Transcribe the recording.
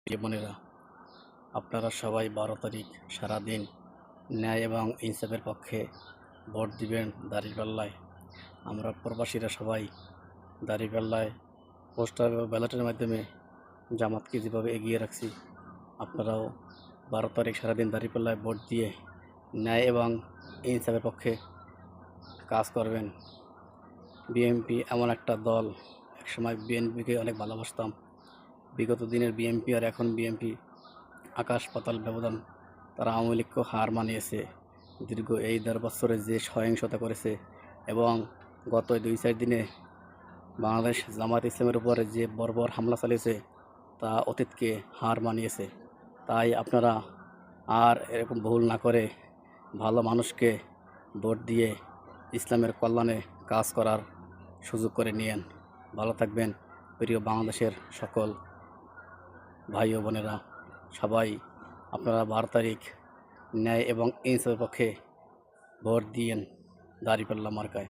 প্রিয় বোনেরা, আপনারা সবাই 12 তারিখ সারাদিন ন্যায় এবং ইনসাফের পক্ষে ভোট দিবেন দাঁড়িপাল্লায়। আমরা প্রবাসীরা সবাই দাঁড়িপাল্লায় পোস্টার এবং ব্যালটের মাধ্যমে জামাতকে যেভাবে এগিয়ে রাখছি, আপনারাও 12 তারিখ সারাদিন দাঁড়িপাল্লায় ভোট দিয়ে ন্যায় এবং ইনসাফের পক্ষে কাজ করবেন। বিএনপি এমন একটা দল, একসময় বিএনপিকে অনেক ভালোবাসতাম। বিগত দিনের বিএনপি আর এখন বিএনপি আকাশ পাতাল ব্যবধান। তারা আওয়ামী লীগকেও হার মানিয়েছে। দীর্ঘ এই ১.৫ বছরে যে সহিংসতা করেছে এবং গত ২-৪ দিনে বাংলাদেশ জামাত ইসলামের উপরে যে বর্বর হামলা চালিয়েছে, তা অতীতকে হার মানিয়েছে। তাই আপনারা আর এরকম ভুল না করে ভালো মানুষকে ভোট দিয়ে ইসলামের কল্যাণে কাজ করার সুযোগ করে নিয়েন। ভালো থাকবেন প্রিয় বাংলাদেশের সকল ভাই ও বোনেরা। সবাই আপনারা 12 তারিখ ন্যায় এবং ইনসাফের পক্ষে ভোট দিয়েন দাঁড়িপাল্লা মার্কায়।